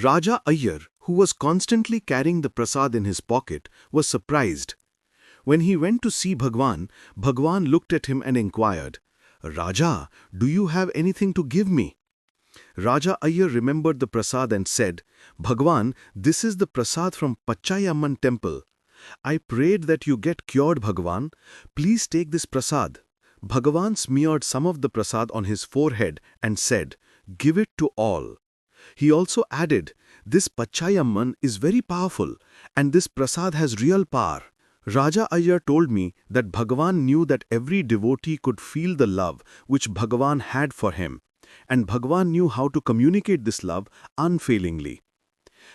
Raja Iyer, who was constantly carrying the prasad in his pocket, was surprised. When he went to see Bhagwan, Bhagwan looked at him and inquired, "Raja, do you have anything to give me?" Raja Iyer remembered the prasad and said, "Bhagwan, this is the prasad from Pachayamman temple. I prayed that you get cured, Bhagwan. Please take this prasad." Bhagwan smeared some of the prasad on his forehead and said, "Give it to all." He also added, "This Pachayamman is very powerful and this prasad has real power." Raja Iyer told me that Bhagwan knew that every devotee could feel the love which Bhagwan had for him, and Bhagwan knew how to communicate this love unfailingly.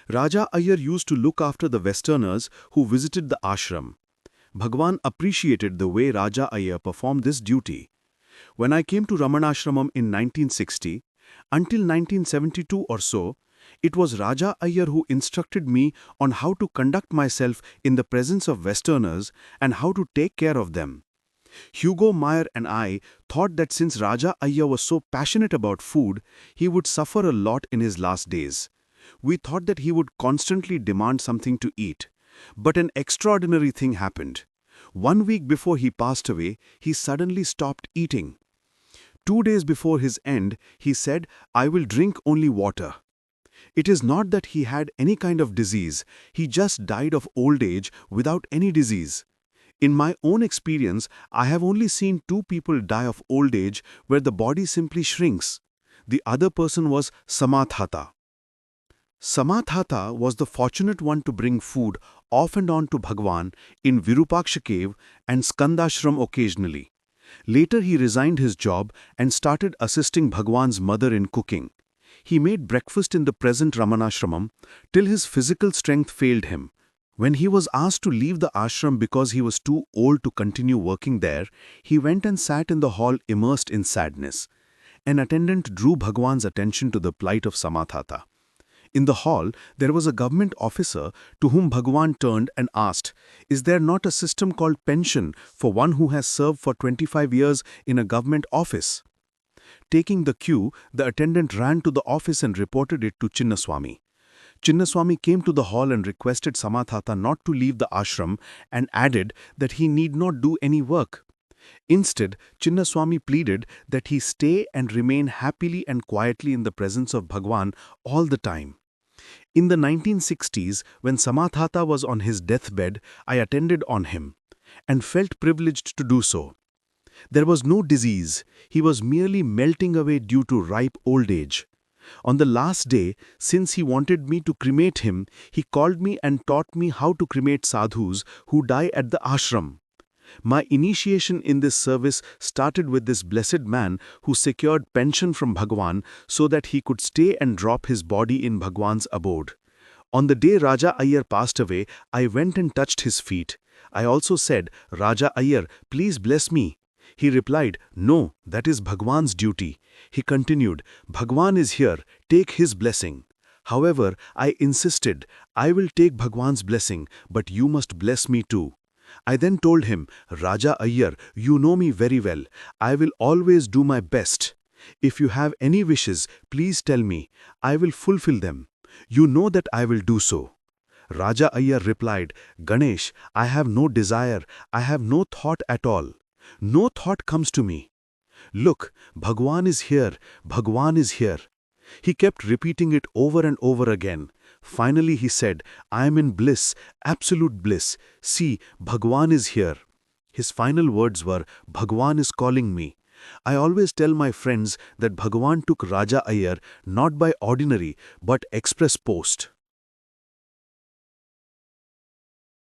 Raja Iyer used to look after the Westerners who visited the ashram. Bhagwan appreciated the way Raja Iyer performed this duty. When I came to Ramanashramam in 1960, until 1972 or so, it was Raja Iyer who instructed me on how to conduct myself in the presence of Westerners and how to take care of them. Hugo Meyer and I thought that since Raja Iyer was so passionate about food, he would suffer a lot in his last days. We thought that he would constantly demand something to eat. But an extraordinary thing happened. 1 week before he passed away, he suddenly stopped eating. 2 days before his end, he said, "I will drink only water." It is not that he had any kind of disease, he just died of old age without any disease. In my own experience, I have only seen 2 people die of old age where the body simply shrinks. The other person was Samathata. Samathata was the fortunate one to bring food off and on to Bhagwan in Virupaksha cave and Skandashram occasionally. Later he resigned his job and started assisting Bhagwan's mother in cooking. He made breakfast in the present Ramanashramam till his physical strength failed him. When he was asked to leave the ashram because he was too old to continue working there, he went and sat in the hall immersed in sadness. An attendant drew Bhagwan's attention to the plight of Samathata. In the hall, there was a government officer to whom Bhagwan turned and asked, "Is there not a system called pension for one who has served for 25 years in a government office?" Taking the cue, the attendant ran to the office and reported it to Chinnaswamy. Chinnaswamy came to the hall and requested Samathata not to leave the ashram and added that he need not do any work. Instead, Chinnaswamy pleaded that he stay and remain happily and quietly in the presence of Bhagwan all the time. In the 1960s, when Samathata was on his deathbed, I attended on him and felt privileged to do so. There was no disease, he was merely melting away due to ripe old age. On the last day, since he wanted me to cremate him, he called me and taught me how to cremate sadhus who die at the ashram. My initiation in this service started with this blessed man who secured pension from Bhagwan so that he could stay and drop his body in Bhagwan's abode. On the day Raja Iyer passed away, I went and touched his feet. I also said, "Raja Iyer, please bless me." He replied, "No, that is Bhagwan's duty." He continued, "Bhagwan is here, take his blessing." However, I insisted, "I will take Bhagwan's blessing, but you must bless me too." I then told him, "Raja Iyer, you know me very well. I will always do my best. If you have any wishes, please tell me. I will fulfill them. You know that I will do so." Raja Iyer replied, "Ganesh, I have no desire. I have no thought at all. No thought comes to me. Look, Bhagwan is here. Bhagwan is here." He kept repeating it over and over again. Finally he said, "I am in bliss, absolute bliss. See, Bhagwan is here." His final words were, "Bhagwan is calling me." I always tell my friends that Bhagwan took Raja Iyer not by ordinary but express post.